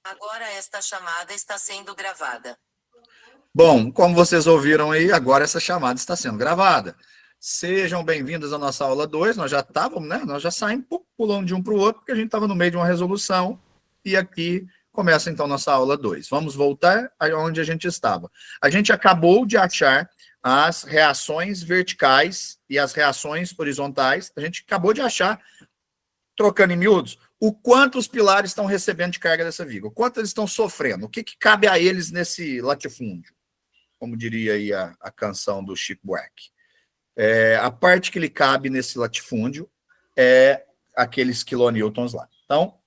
Agora esta chamada está sendo gravada. Bom, como vocês ouviram aí, agora essa chamada está sendo gravada. Sejam bem-vindos à nossa aula 2. Nós já estávamos, né? Nós já saímos pulando de um para o outro, porque a gente estava no meio de uma resolução. E aqui começa então nossa aula 2. Vamos voltar aonde a gente estava. A gente acabou de achar as reações verticais e as reações horizontais. A gente acabou de achar, trocando em miúdos, o quanto os pilares estão recebendo de carga dessa viga, o quanto eles estão sofrendo, o que cabe a eles nesse latifúndio, como diria aí a canção do Chico Buarque. A parte que lhe cabe nesse latifúndio é aqueles quilonewtons lá. Então,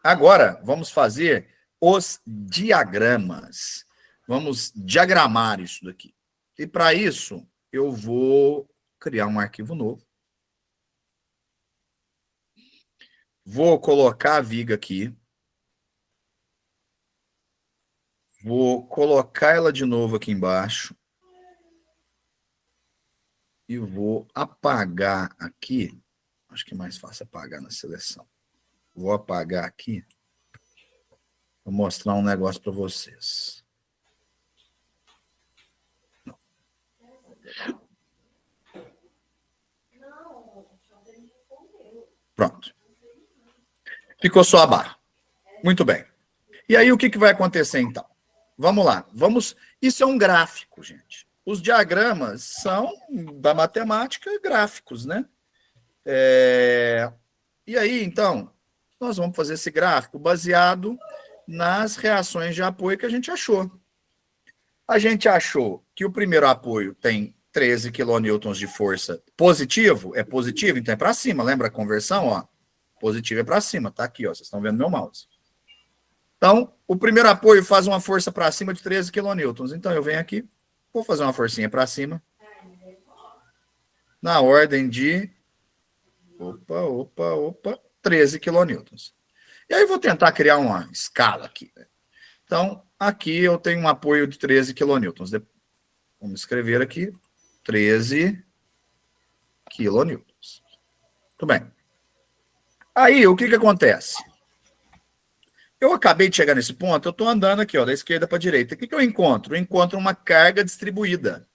agora vamos fazer os diagramas. Vamos diagramar isso daqui. E para isso, eu vou criar um arquivo novo. Vou colocar a viga aqui. Vou colocar ela de novo aqui embaixo. E vou apagar aqui. Acho que é mais fácil apagar na seleção. Vou apagar aqui. Vou mostrar um negócio para vocês. Não. Pronto. Ficou só a barra. Muito bem. E aí, o que vai acontecer, então? Vamos lá. Isso é um gráfico, gente. Os diagramas são, da matemática, gráficos, né? E aí, então, nós vamos fazer esse gráfico baseado nas reações de apoio que a gente achou. A gente achou que o primeiro apoio tem 13 quilonewtons de força positivo, é positivo, então é para cima, lembra a conversão? Ó, positivo é para cima, tá aqui, ó, vocês estão vendo meu mouse. Então, o primeiro apoio faz uma força para cima de 13 quilonewtons. Então, eu venho aqui, vou fazer uma forcinha para cima, na ordem de 13 quilonewtons. E aí, vou tentar criar uma escala aqui. Então, aqui eu tenho um apoio de 13 quilonewtons. Vamos escrever aqui, 13 quilonewtons. Muito bem. Aí, o que acontece? Eu acabei de chegar nesse ponto, eu estou andando aqui, ó, da esquerda para a direita. O que eu encontro? Eu encontro uma carga distribuída,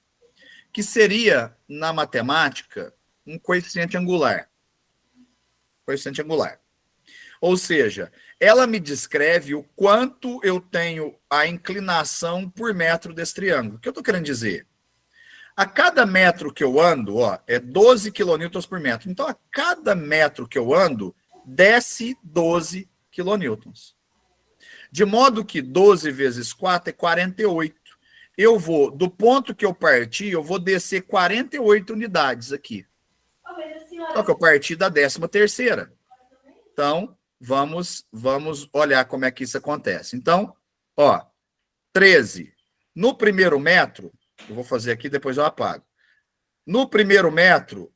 que seria, na matemática, um coeficiente angular. Coeficiente angular. Ou seja, ela me descreve o quanto eu tenho a inclinação por metro desse triângulo. O que eu estou querendo dizer? A cada metro que eu ando, ó, é 12 quilonewtons por metro. Então, a cada metro que eu ando, desce 12 quilonewtons. De modo que 12 vezes 4 é 48. Eu vou, do ponto que eu parti, eu vou descer 48 unidades aqui. Só que eu parti da 13ª. Então, vamos olhar como é que isso acontece. Então, ó, 13. No primeiro metro, eu vou fazer aqui, depois eu apago. No primeiro metro,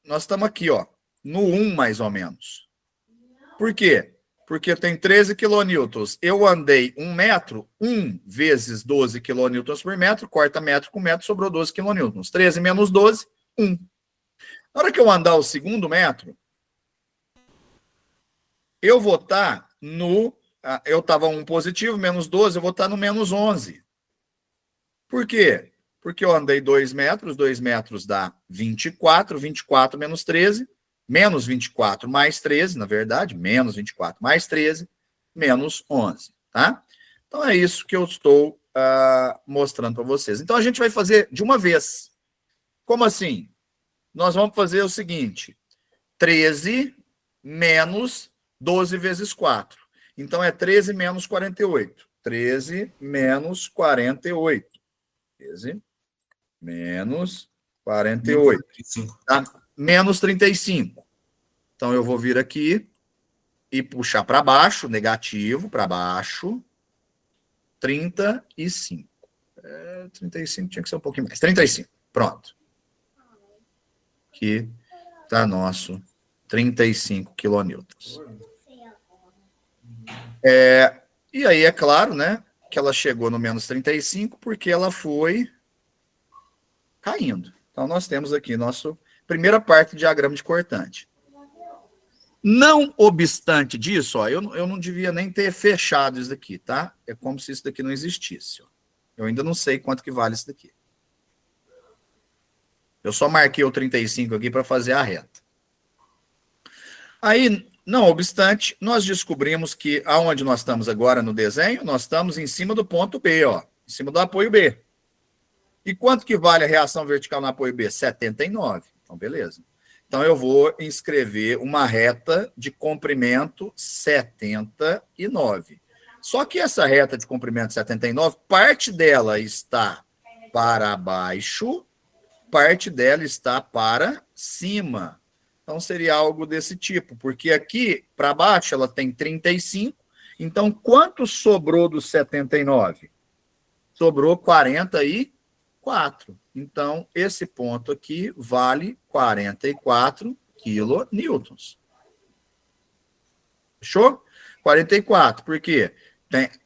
nós estamos aqui, ó, no 1 mais ou menos. Por quê? Porque tem 13 quilonewtons. Eu andei 1 metro, 1 vezes 12 quilonewtons por metro, corta metro com metro, sobrou 12 quilonewtons. 13 menos 12, 1. Na hora que eu andar o segundo metro, eu vou estar no... Eu estava 1 positivo, menos 12, eu vou estar no menos 11. Por quê? Porque eu andei 2 metros dá 24, 24 menos 13, menos 24 mais 13, na verdade, menos 24 mais 13, menos 11, tá? Então, é isso que eu estou mostrando para vocês. Então, a gente vai fazer de uma vez. Como assim? Nós vamos fazer o seguinte, 13 menos 12 vezes 4. Então, é 13 menos 48. 13 menos 48. 13 menos 48. Tá? Menos 35. Então, eu vou vir aqui e puxar para baixo, negativo, para baixo, 35. 35 tinha que ser um pouquinho mais. 35. Pronto. Aqui está nosso 35 quilonewtons. E aí, é claro, né, que ela chegou no menos 35 porque ela foi caindo. Então, nós temos aqui nossa primeira parte do diagrama de cortante. Não obstante disso, ó, eu não devia nem ter fechado isso daqui, tá? É como se isso daqui não existisse. Ó. Eu ainda não sei quanto que vale isso daqui. Eu só marquei o 35 aqui para fazer a reta. Aí, não obstante, nós descobrimos que aonde nós estamos agora no desenho, nós estamos em cima do ponto B, ó, em cima do apoio B. E quanto que vale a reação vertical no apoio B? 79. Então, beleza. Então, eu vou inscrever uma reta de comprimento 79. Só que essa reta de comprimento 79, parte dela está para baixo, parte dela está para cima. Então, seria algo desse tipo, porque aqui para baixo ela tem 35. Então, quanto sobrou dos 79? Sobrou 44. Então, esse ponto aqui vale 44 quilonewtons. Fechou? 44. Por quê?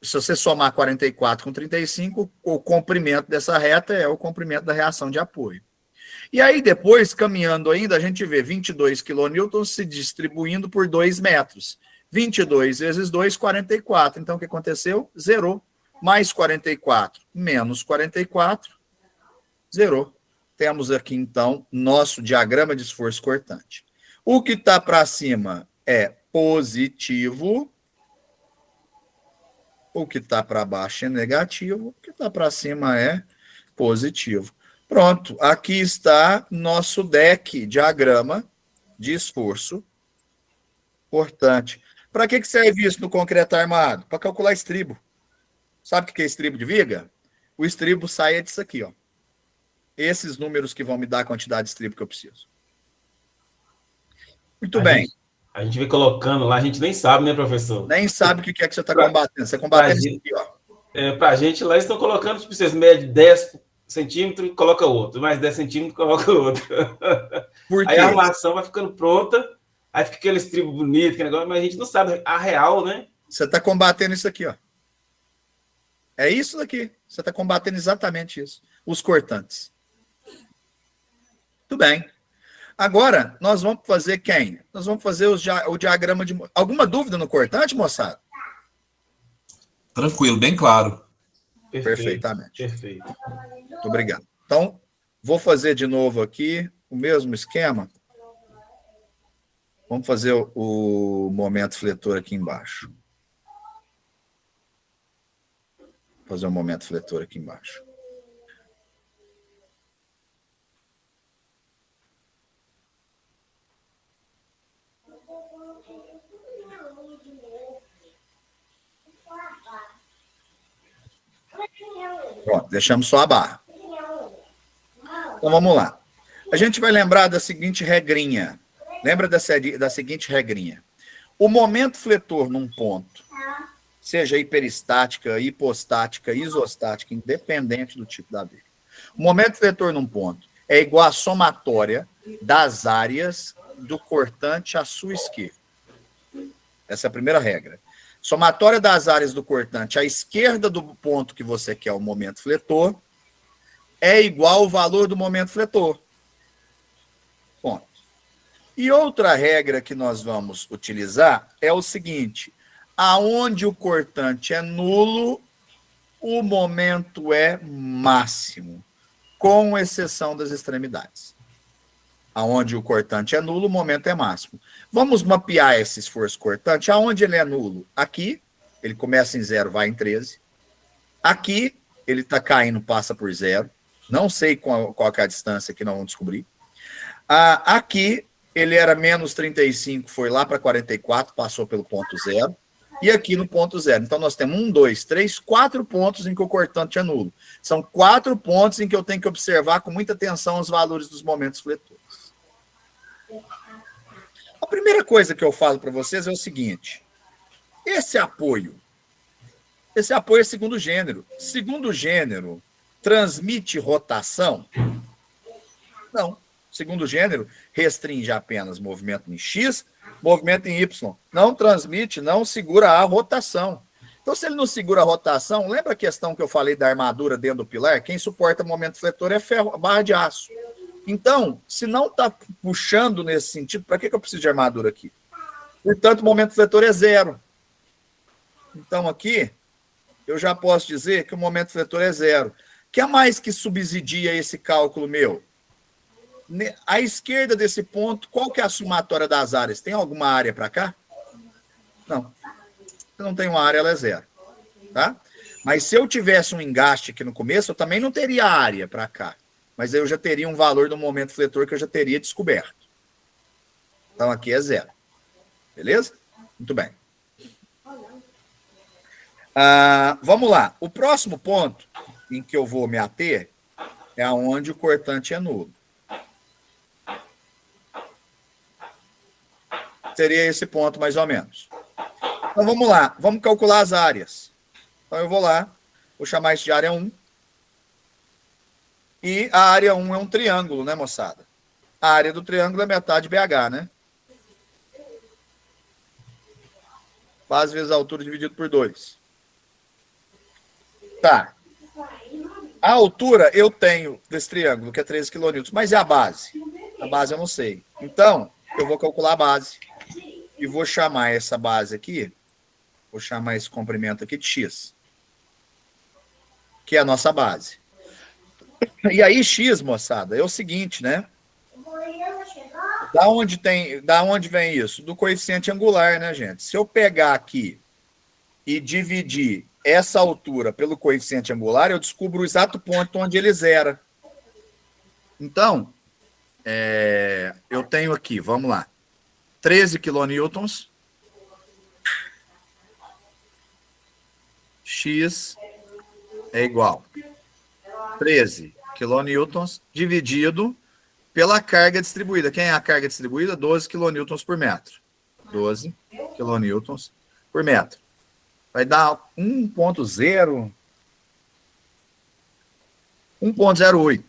Se você somar 44 com 35, o comprimento dessa reta é o comprimento da reação de apoio. E aí, depois, caminhando ainda, a gente vê 22 quilonewtons se distribuindo por 2 metros. 22 vezes 2, 44. Então, o que aconteceu? Zerou. Mais 44 menos 44, zerou. Temos aqui, então, nosso diagrama de esforço cortante. O que está para cima é positivo. O que está para baixo é negativo. O que está para cima é positivo. Pronto, aqui está nosso deck, diagrama de esforço cortante. Para que serve isso no concreto armado? Para calcular estribo. Sabe o que é estribo de viga? O estribo sai disso aqui, ó. Esses números que vão me dar a quantidade de estribo que eu preciso. Muito bem. A gente vem colocando lá, a gente nem sabe, né, professor? Nem sabe o que é que você está combatendo. Você está combatendo isso aqui, ó. Para a gente lá, eles estão colocando, tipo, vocês medem 10 centímetros e coloca outro, mais 10 centímetros e coloca outro. Por quê? Aí a armação vai ficando pronta, aí fica aquele estribo bonito, aquele negócio, mas a gente não sabe a real, né? Você está combatendo isso aqui, ó. É isso daqui. Você está combatendo exatamente isso. Os cortantes. Muito bem. Agora, nós vamos fazer quem? Nós vamos fazer o diagrama de... Alguma dúvida no cortante, moçada? Tranquilo, bem claro. Perfeitamente. Perfeito. Muito obrigado. Então, vou fazer de novo aqui o mesmo esquema. Vamos fazer o momento fletor aqui embaixo. Fazer um momento fletor aqui embaixo. Pronto, deixamos só a barra. Então vamos lá. A gente vai lembrar da seguinte regrinha. Lembra da seguinte regrinha. O momento fletor num ponto, seja hiperestática, hipostática, isostática, independente do tipo da viga. O momento fletor num ponto é igual à somatória das áreas do cortante à sua esquerda. Essa é a primeira regra. Somatória das áreas do cortante à esquerda do ponto que você quer o momento fletor é igual ao valor do momento fletor. Ponto. E outra regra que nós vamos utilizar é o seguinte: aonde o cortante é nulo, o momento é máximo, com exceção das extremidades. Aonde o cortante é nulo, o momento é máximo. Vamos mapear esse esforço cortante. Aonde ele é nulo? Aqui, ele começa em 0, vai em 13. Aqui, ele está caindo, passa por 0. Não sei qual é a distância que nós vamos descobrir. Aqui, ele era menos 35, foi lá para 44, passou pelo ponto 0. E aqui no ponto 0. Então, nós temos 1, 2, 3, 4 pontos em que o cortante é nulo. São 4 pontos em que eu tenho que observar com muita atenção os valores dos momentos fletores. A primeira coisa que eu falo para vocês é o seguinte: esse apoio é segundo gênero. Segundo gênero transmite rotação? Não. Segundo gênero restringe apenas movimento em X, movimento em Y. Não transmite, não segura a rotação. Então, se ele não segura a rotação, lembra a questão que eu falei da armadura dentro do pilar? Quem suporta momento fletor é ferro, barra de aço. Então, se não está puxando nesse sentido, para que eu preciso de armadura aqui? Portanto, o momento fletor é zero. Então, aqui, eu já posso dizer que o momento fletor é zero. O que é mais que subsidia esse cálculo meu? À esquerda desse ponto, qual que é a somatória das áreas? Tem alguma área para cá? Não. Se não tem uma área, ela é zero. Tá? Mas se eu tivesse um engaste aqui no começo, eu também não teria área para cá. Mas eu já teria um valor do momento fletor que eu já teria descoberto. Então, aqui é zero. Beleza? Muito bem. Vamos lá. O próximo ponto em que eu vou me ater é onde o cortante é nulo. Seria esse ponto, mais ou menos. Então, vamos lá. Vamos calcular as áreas. Então, eu vou lá. Vou chamar isso de área 1. E a área 1 é um triângulo, né, moçada? A área do triângulo é metade BH, né? Base vezes a altura dividido por 2. Tá. A altura eu tenho desse triângulo, que é 13 kN, mas é a base. A base eu não sei. Então, eu vou calcular a base. E vou chamar essa base aqui, vou chamar esse comprimento aqui de X, que é a nossa base. E aí, X, moçada, é o seguinte, né? Da onde vem isso? Do coeficiente angular, né, gente? Se eu pegar aqui e dividir essa altura pelo coeficiente angular, eu descubro o exato ponto onde ele zera. Então, eu tenho aqui, vamos lá, 13 kN, X é igual a 13 kN dividido pela carga distribuída. Quem é a carga distribuída? 12 kN por metro. 12 kN por metro. Vai dar 1,08.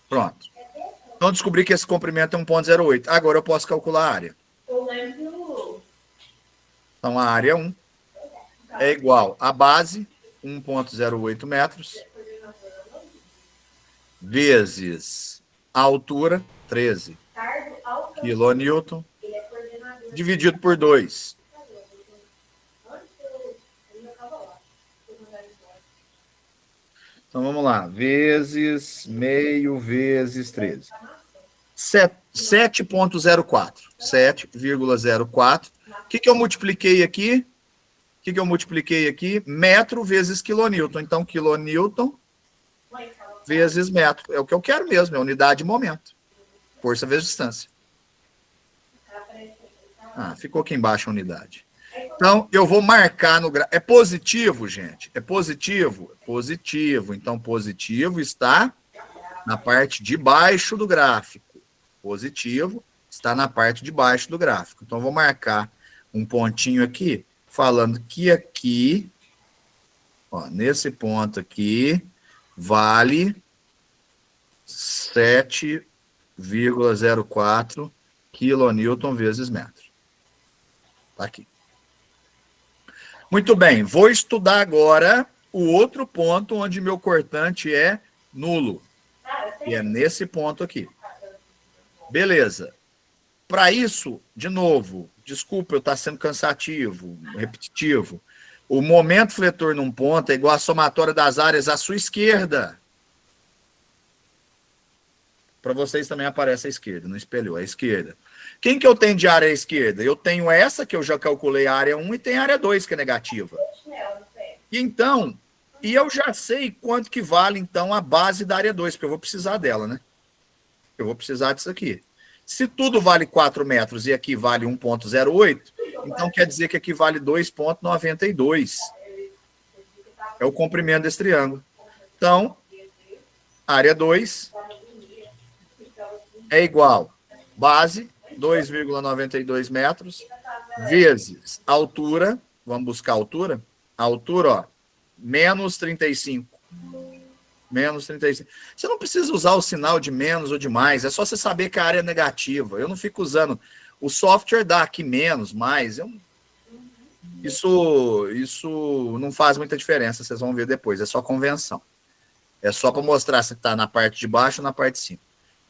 Pronto. Então, descobri que esse comprimento é 1,08. Agora eu posso calcular a área. Então, a área 1 é igual a base, 1,08 metros, vezes a altura, 13 kN, dividido por 2. Então, vamos lá. Vezes meio vezes 13. 7,04. 7,04. O que eu multipliquei aqui? Metro vezes quilonewton. Então, quilonewton vezes metro. É o que eu quero mesmo, é unidade de momento. Força vezes distância. Ficou aqui embaixo a unidade. Então, eu vou marcar no gráfico. É positivo, gente? É positivo? É positivo. Então, positivo está na parte de baixo do gráfico. Positivo está na parte de baixo do gráfico. Então, eu vou marcar um pontinho aqui, falando que aqui, ó, nesse ponto aqui, vale 7,04 kN vezes metro. Tá aqui. Muito bem, vou estudar agora o outro ponto onde meu cortante é nulo. E é nesse ponto aqui. Beleza. Para isso, de novo, desculpa eu estar sendo cansativo, repetitivo, o momento fletor num ponto é igual a somatória das áreas à sua esquerda. Para vocês também aparece a esquerda, não espelhou, a esquerda. Quem que eu tenho de área à esquerda? Eu tenho essa, que eu já calculei a área 1, e tem a área 2, que é negativa. E então, eu já sei quanto que vale, então, a base da área 2, porque eu vou precisar dela, né? Eu vou precisar disso aqui. Se tudo vale 4 metros e aqui vale 1,08, então quer dizer que aqui vale 2,92. É o comprimento desse triângulo. Então, área 2 é igual base, 2,92 metros, vezes altura, vamos buscar a altura? A altura, ó, menos 35. Menos 35. Você não precisa usar o sinal de menos ou de mais, é só você saber que a área é negativa. Eu não fico usando. O software dá aqui menos, mais. Isso não faz muita diferença, vocês vão ver depois, é só convenção. É só para mostrar se está na parte de baixo ou na parte de cima.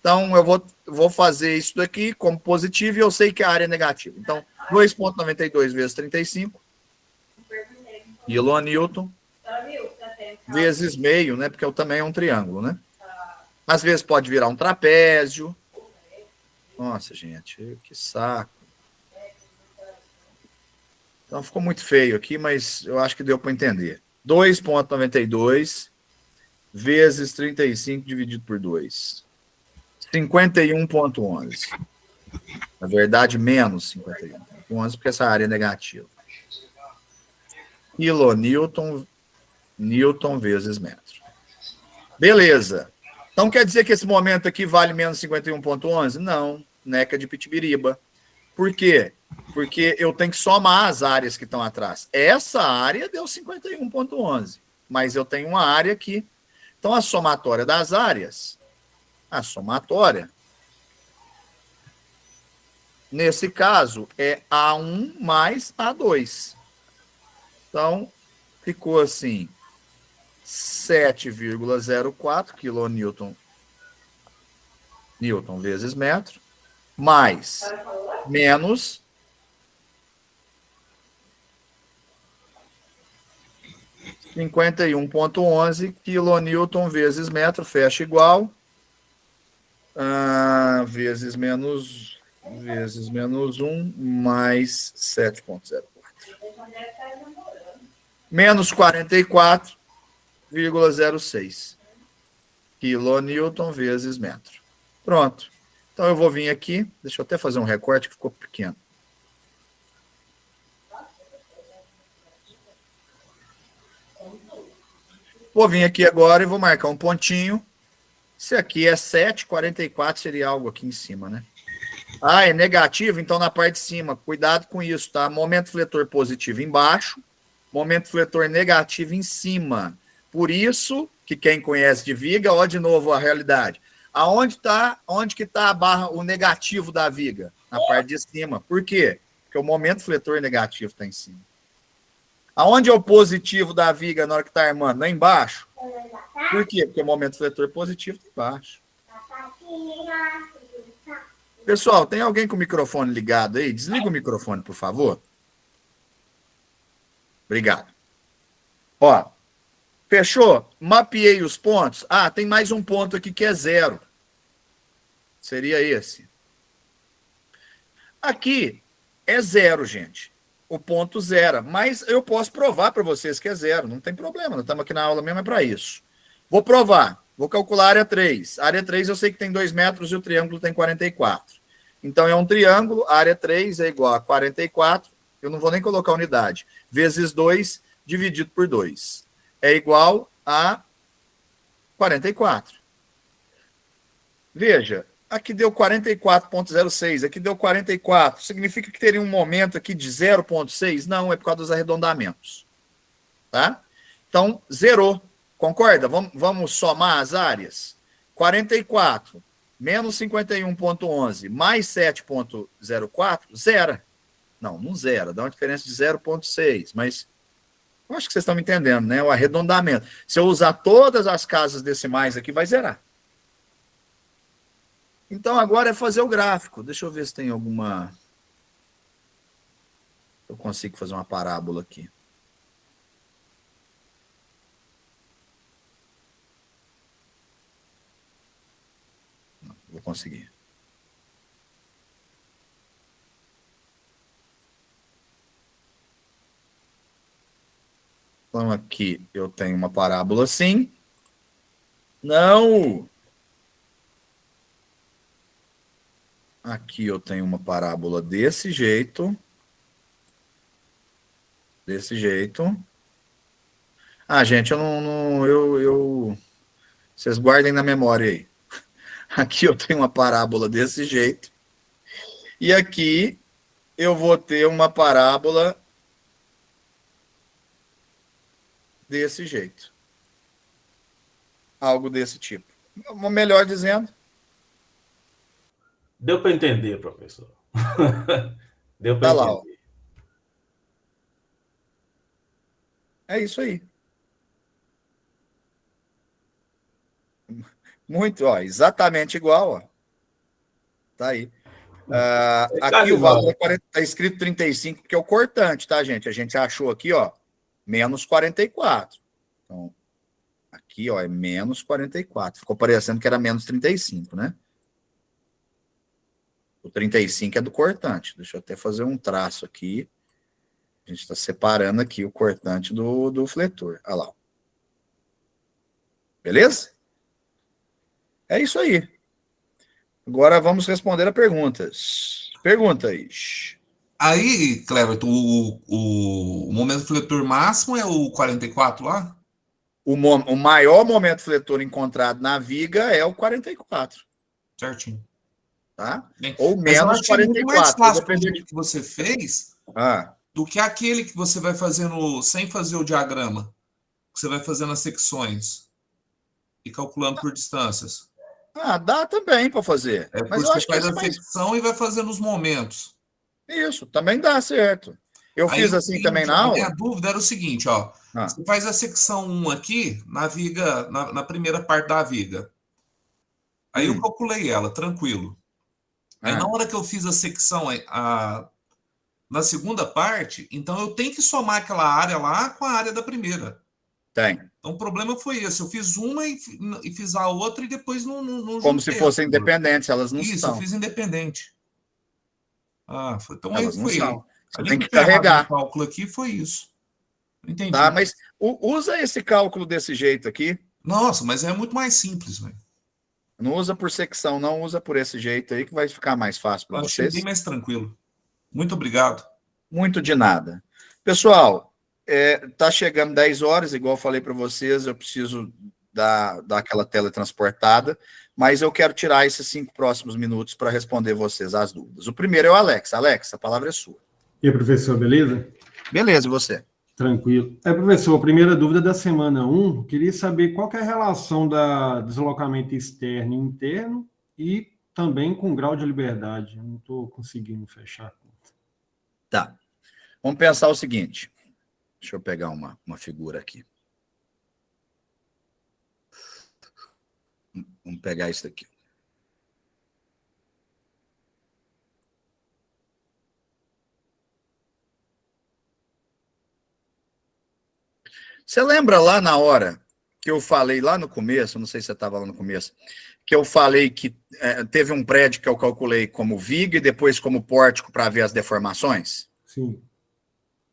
Então, eu vou fazer isso daqui como positivo e eu sei que a área é negativa. Então, 2,92 vezes 35 quilonewton vezes meio, né? Porque também é um triângulo, né? Às vezes pode virar um trapézio. Nossa, gente, que saco. Então, ficou muito feio aqui, mas eu acho que deu para entender. 2,92 vezes 35 dividido por 2. 51,11. Na verdade, menos 51,11, porque essa área é negativa. Quilonewton, Newton vezes metro. Beleza. Então quer dizer que esse momento aqui vale menos 51,11? Não, neca de pitibiriba. Por quê? Porque eu tenho que somar as áreas que estão atrás. Essa área deu 51,11, mas eu tenho uma área aqui. Então a somatória das áreas, nesse caso, é A1 mais A2. Então, ficou assim, 7,04 quilonewton Newton vezes metro, mais menos 51,11 quilonewton vezes metro, fecha igual, vezes menos 1, mais 7,04. Menos 44,06 quilonewton vezes metro. Pronto. Então eu vou vir aqui, deixa eu até fazer um recorte que ficou pequeno. Vou vir aqui agora e vou marcar um pontinho. Se aqui é 7,44 seria algo aqui em cima, né? É negativo, então na parte de cima. Cuidado com isso, tá? Momento fletor positivo embaixo, momento fletor negativo em cima. Por isso que quem conhece de viga, ó de novo a realidade. Onde que está a barra, o negativo da viga? Na parte de cima. Por quê? Porque o momento fletor negativo está em cima. Aonde é o positivo da viga na hora que está armando? Lá embaixo. Por quê? Porque o momento fletor positivo está embaixo. Pessoal, tem alguém com o microfone ligado aí? Desliga o microfone, por favor. Obrigado. Ó, fechou? Mapeei os pontos. Tem mais um ponto aqui que é 0. Seria esse. Aqui é 0, gente. O ponto 0. Mas eu posso provar para vocês que é 0. Não tem problema. Nós estamos aqui na aula mesmo, é para isso. Vou provar. Vou calcular a área 3. A área 3 eu sei que tem 2 metros e o triângulo tem 44. Então é um triângulo. A área 3 é igual a 44. Eu não vou nem colocar unidade. Vezes 2 dividido por 2. É igual a 44. Veja. Aqui deu 44,06, aqui deu 44. Significa que teria um momento aqui de 0,6? Não, é por causa dos arredondamentos. Tá? Então, zerou. Concorda? Vamos somar as áreas? 44 menos 51,11 mais 7,04, zera. Não zera, dá uma diferença de 0,6, mas eu acho que vocês estão me entendendo, né? O arredondamento. Se eu usar todas as casas decimais aqui, vai zerar. Então, agora é fazer o gráfico. Deixa eu ver se tem alguma... Eu consigo fazer uma parábola aqui. Não, vou conseguir. Então, aqui eu tenho uma parábola assim. Não! Aqui eu tenho uma parábola desse jeito. Desse jeito. Gente, eu não. Vocês guardem na memória aí. Aqui eu tenho uma parábola desse jeito. E aqui eu vou ter uma parábola desse jeito. Algo desse tipo. Melhor dizendo. Deu para entender, professor. Deu para Tá lá, ó. entender. É isso aí. Muito, ó, exatamente igual, ó. tá aí. É Aqui quase o valor igual. é 40, tá escrito 35, porque é o cortante, tá, gente? A gente achou aqui, ó, menos 44. Então, aqui, ó, é menos 44. Ficou parecendo que era menos 35, né? O 35 é do cortante. Deixa eu até fazer um traço aqui. A gente está separando aqui o cortante do fletor. Olha lá. Beleza? É isso aí. Agora vamos responder a perguntas. Perguntas. Aí, Cleverton, o momento fletor máximo é o 44 lá? O maior momento fletor encontrado na viga é o 44, Certinho. tá? Bem, Ou mas eu menos achei muito mais 44. fácil o Depende jeito que você fez Ah, do que aquele que você vai fazendo sem fazer o diagrama. Que você vai fazendo as secções e calculando por distâncias. dá também para fazer. É Mas porque eu você acho que faz esse é a mais. secção e vai fazendo os momentos. Isso, também dá certo. Eu Aí fiz o assim também seguinte, na a minha aula. dúvida era o seguinte, ó. Ah, Você faz a secção 1 aqui na viga, na primeira parte da viga. Aí eu hum, calculei ela, tranquilo. Aí na ah, hora que eu fiz a secção na segunda parte, então eu tenho que somar aquela área lá com a área da primeira. tem. Então o problema foi esse. Eu fiz uma e fiz a outra e depois não Como se juntei as fossem duas. independentes, elas não Isso, eu são. fiz independente. Então aí Elas não foi. são. A Você tem única que que foi errado no carregar, cálculo aqui foi isso. Não tá? entendi. Mas usa esse cálculo desse jeito aqui. Nossa, mas é muito mais simples, velho. Não usa por secção, não usa por esse jeito aí que vai ficar mais fácil para Eu achei bem vocês. mais tranquilo. Muito obrigado. Muito de nada. Pessoal, tá chegando 10 horas, igual eu falei para vocês, eu preciso dar aquela teletransportada, mas eu quero tirar esses 5 próximos minutos para responder vocês as dúvidas. O primeiro é o Alex. Alex, a palavra é sua. E aí, professor, beleza? Beleza, e você? Tranquilo. Professor, a primeira dúvida da semana 1, queria saber qual que é a relação da deslocamento externo e interno e também com grau de liberdade. Eu não estou conseguindo fechar a conta. Tá. Vamos pensar o seguinte. Deixa eu pegar uma figura aqui. Vamos pegar isso daqui. Você lembra lá na hora que eu falei lá no começo, não sei se você estava lá no começo, que eu falei que teve um prédio que eu calculei como viga e depois como pórtico para ver as deformações? Sim.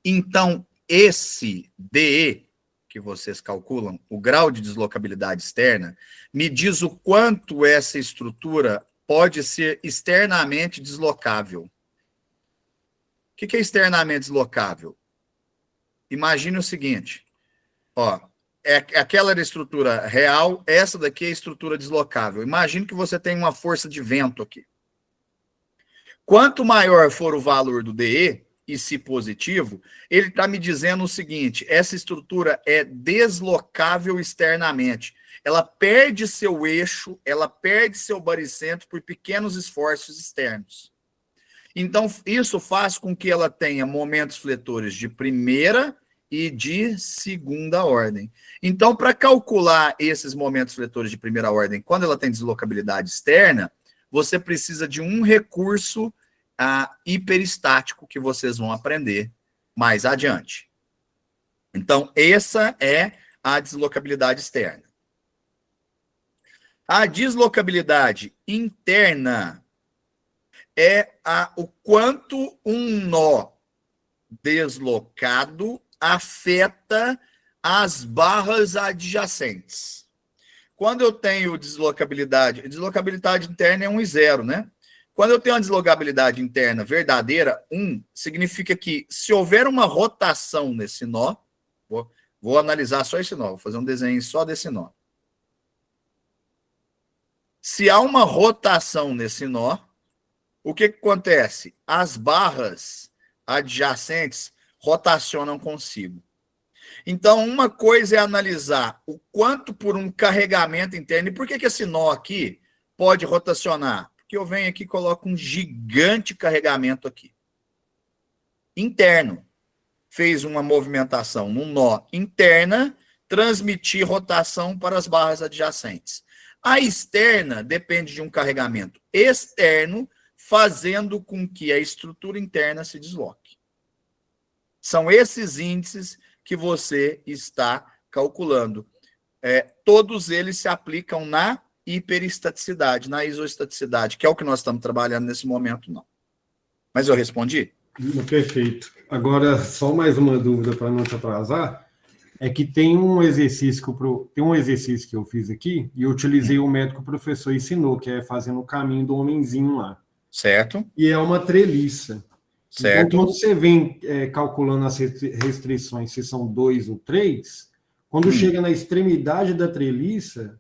Então, esse DE que vocês calculam, o grau de deslocabilidade externa, me diz o quanto essa estrutura pode ser externamente deslocável. O que é externamente deslocável? Imagine o seguinte, ó, aquela era a estrutura real, essa daqui é a estrutura deslocável. Imagine que você tem uma força de vento aqui. Quanto maior for o valor do DE, e se positivo, ele está me dizendo o seguinte, essa estrutura é deslocável externamente. Ela perde seu eixo, ela perde seu baricentro por pequenos esforços externos. Então, isso faz com que ela tenha momentos fletores de primeira e de segunda ordem. Então, para calcular esses momentos fletores de primeira ordem, quando ela tem deslocabilidade externa, você precisa de um recurso hiperestático que vocês vão aprender mais adiante. Então, essa é a deslocabilidade externa. A deslocabilidade interna é o quanto um nó deslocado afeta as barras adjacentes. Quando eu tenho deslocabilidade interna é 1 e 0, né? Quando eu tenho uma deslocabilidade interna verdadeira, 1, significa que se houver uma rotação nesse nó, vou analisar só esse nó, vou fazer um desenho só desse nó. Se há uma rotação nesse nó, o que acontece? As barras adjacentes rotacionam consigo. Então, uma coisa é analisar o quanto por um carregamento interno. E por que esse nó aqui pode rotacionar? Porque eu venho aqui e coloco um gigante carregamento aqui. Interno. Fez uma movimentação num nó interna, transmitir rotação para as barras adjacentes. A externa depende de um carregamento externo fazendo com que a estrutura interna se desloque. São esses índices que você está calculando. Todos eles se aplicam na hiperestaticidade, na isostaticidade, que é o que nós estamos trabalhando nesse momento, não. Mas eu respondi? Perfeito. Agora, só mais uma dúvida para não te atrasar, é que tem um exercício que eu fiz aqui, e eu utilizei o método que o professor ensinou, que é fazendo o caminho do homenzinho lá. Certo. E é uma treliça. Certo. Então, quando você vem calculando as restrições, se são 2 ou 3, quando chega na extremidade da treliça,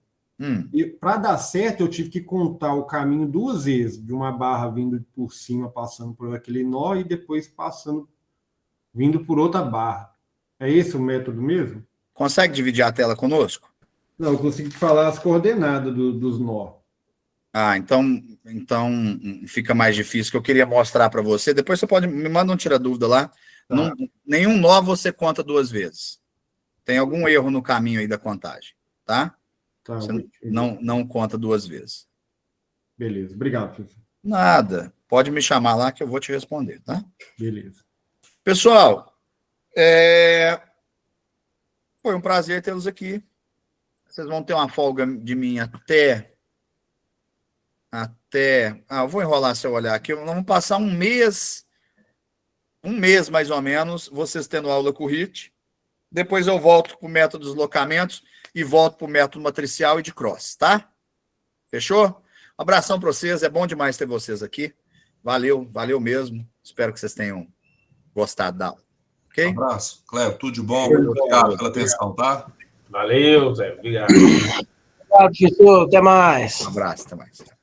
para dar certo, eu tive que contar o caminho 2 vezes, de uma barra vindo por cima, passando por aquele nó, e depois vindo por outra barra. É esse o método mesmo? Consegue dividir a tela conosco? Não, eu consigo falar as coordenadas dos nó. Então fica mais difícil, que eu queria mostrar para você. Depois você me manda um tira-dúvida lá. Tá. Nenhum nó você conta 2 vezes. Tem algum erro no caminho aí da contagem, tá? Tá, você não conta 2 vezes. Beleza, obrigado, professor. Nada. Pode me chamar lá que eu vou te responder, tá? Beleza. Pessoal, foi um prazer tê-los aqui. Vocês vão ter uma folga de mim até... eu vou enrolar seu olhar aqui. Nós vamos passar um mês mais ou menos, vocês tendo aula com o HIT. Depois eu volto para o método dos deslocamentos e volto para o método matricial e de cross, tá? Fechou? Um abração para vocês, é bom demais ter vocês aqui. Valeu mesmo. Espero que vocês tenham gostado da aula. Ok? Um abraço. Cléber, tudo de bom. Obrigado pela atenção, tá? Valeu, Zé. Obrigado. Obrigado, professor. Até mais. Um abraço, até mais.